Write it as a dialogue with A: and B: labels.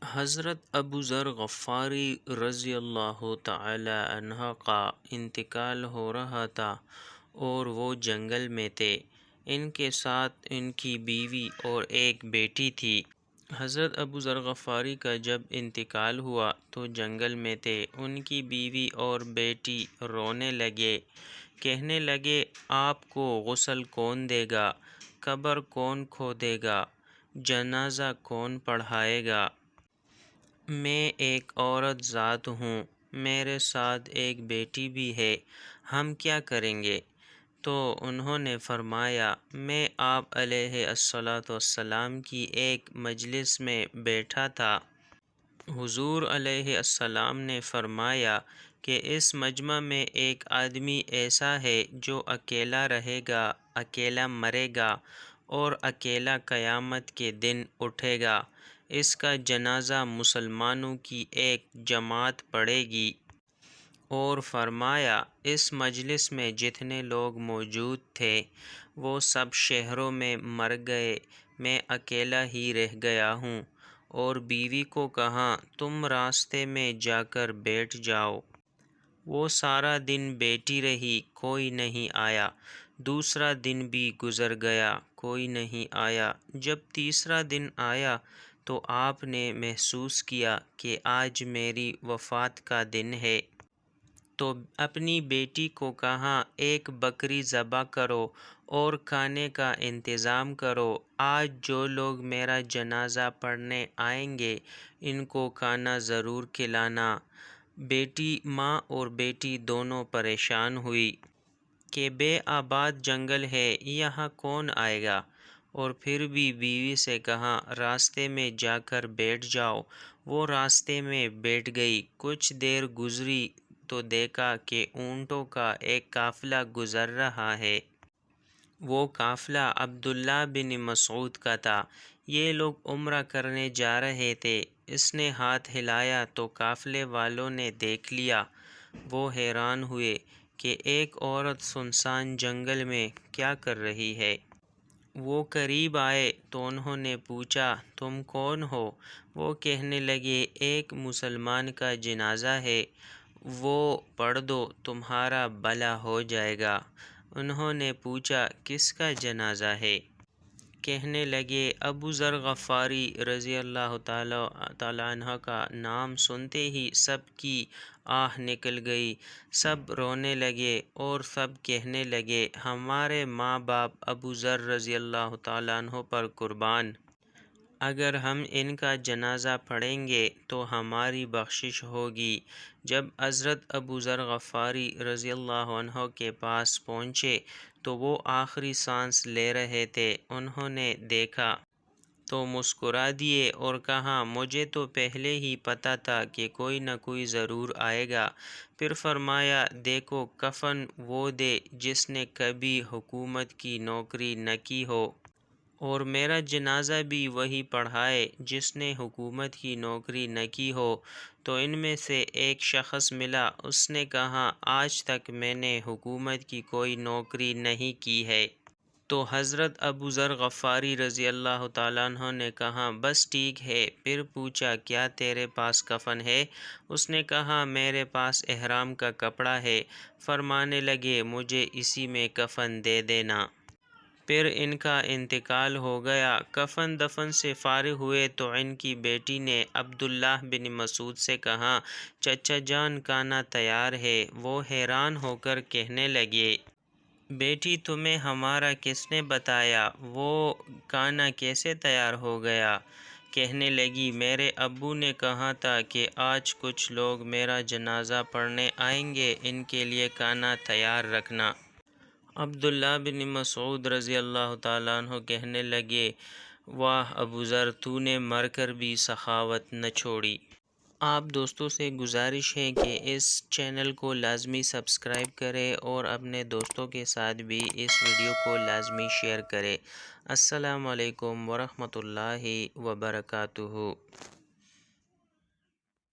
A: حضرت ابو ذر غفاری رضی اللہ تعالی عنہ کا انتقال ہو رہا تھا اور وہ جنگل میں تھے۔ ان کے ساتھ ان کی بیوی اور ایک بیٹی تھی۔ حضرت ابو ذر غفاری کا جب انتقال ہوا تو جنگل میں تھے۔ ان کی بیوی اور بیٹی رونے لگے، کہنے لگے آپ کو غسل کون دے گا، قبر کون کھودے گا، جنازہ کون پڑھائے گا؟ میں ایک عورت ذات ہوں، میرے ساتھ ایک بیٹی بھی ہے، ہم کیا کریں گے؟ تو انہوں نے فرمایا میں آپ علیہ الصلاۃ والسلام کی ایک مجلس میں بیٹھا تھا۔ حضور علیہ السلام نے فرمایا کہ اس مجمع میں ایک آدمی ایسا ہے جو اکیلا رہے گا، اکیلا مرے گا اور اکیلا قیامت کے دن اٹھے گا۔ اس کا جنازہ مسلمانوں کی ایک جماعت پڑھے گی۔ اور فرمایا اس مجلس میں جتنے لوگ موجود تھے وہ سب شہروں میں مر گئے، میں اکیلا ہی رہ گیا ہوں۔ اور بیوی کو کہا تم راستے میں جا کر بیٹھ جاؤ۔ وہ سارا دن بیٹھی رہی، کوئی نہیں آیا۔ دوسرا دن بھی گزر گیا، کوئی نہیں آیا۔ جب تیسرا دن آیا تو آپ نے محسوس کیا کہ آج میری وفات کا دن ہے، تو اپنی بیٹی کو کہا ایک بکری ذبح کرو اور کھانے کا انتظام کرو، آج جو لوگ میرا جنازہ پڑھنے آئیں گے ان کو کھانا ضرور کھلانا۔ بیٹی، ماں اور بیٹی دونوں پریشان ہوئی کہ بے آباد جنگل ہے، یہاں کون آئے گا؟ اور پھر بھی بیوی سے کہا راستے میں جا کر بیٹھ جاؤ۔ وہ راستے میں بیٹھ گئی۔ کچھ دیر گزری تو دیکھا کہ اونٹوں کا ایک قافلہ گزر رہا ہے۔ وہ قافلہ عبداللہ بن مسعود کا تھا۔ یہ لوگ عمرہ کرنے جا رہے تھے۔ اس نے ہاتھ ہلایا تو قافلے والوں نے دیکھ لیا۔ وہ حیران ہوئے کہ ایک عورت سنسان جنگل میں کیا کر رہی ہے۔ وہ قریب آئے تو انہوں نے پوچھا تم کون ہو؟ وہ کہنے لگے ایک مسلمان کا جنازہ ہے، وہ پڑھ دو تمہارا بھلا ہو جائے گا۔ انہوں نے پوچھا کس کا جنازہ ہے؟ کہنے لگے ابو ذر غفاری رضی اللہ تعالی عنہ کا نام سنتے ہی سب کی آہ نکل گئی، سب رونے لگے اور سب کہنے لگے ہمارے ماں باپ ابو ذر رضی اللہ تعالی عنہ پر قربان، اگر ہم ان کا جنازہ پڑھیں گے تو ہماری بخشش ہوگی۔ جب حضرت ابو ذر غفاری رضی اللہ عنہ کے پاس پہنچے تو وہ آخری سانس لے رہے تھے۔ انہوں نے دیکھا تو مسکرا دیے اور کہا مجھے تو پہلے ہی پتہ تھا کہ کوئی نہ کوئی ضرور آئے گا۔ پھر فرمایا دیکھو کفن وہ دے جس نے کبھی حکومت کی نوکری نہ کی ہو، اور میرا جنازہ بھی وہی پڑھائے جس نے حکومت کی نوکری نہ کی ہو۔ تو ان میں سے ایک شخص ملا، اس نے کہا آج تک میں نے حکومت کی کوئی نوکری نہیں کی ہے۔ تو حضرت ابو ذر غفاری رضی اللہ تعالیٰ عنہ نے کہا بس ٹھیک ہے۔ پھر پوچھا کیا تیرے پاس کفن ہے؟ اس نے کہا میرے پاس احرام کا کپڑا ہے۔ فرمانے لگے مجھے اسی میں کفن دے دینا۔ پھر ان کا انتقال ہو گیا۔ کفن دفن سے فارغ ہوئے تو ان کی بیٹی نے عبداللہ بن مسعود سے کہا چچا جان کھانا تیار ہے۔ وہ حیران ہو کر کہنے لگے بیٹی تمہیں ہمارا کس نے بتایا؟ وہ کھانا کیسے تیار ہو گیا؟ کہنے لگی میرے ابو نے کہا تھا کہ آج کچھ لوگ میرا جنازہ پڑھنے آئیں گے، ان کے لیے کھانا تیار رکھنا۔ عبداللہ بن مسعود رضی اللہ تعالیٰ عنہ کہنے لگے واہ ابو ذر تو نے مر کر بھی سخاوت نہ چھوڑی۔ آپ دوستوں سے گزارش ہے کہ اس چینل کو لازمی سبسکرائب کریں اور اپنے دوستوں کے ساتھ بھی اس ویڈیو کو لازمی شیئر کریں۔ السلام علیکم ورحمۃ اللہ وبرکاتہ۔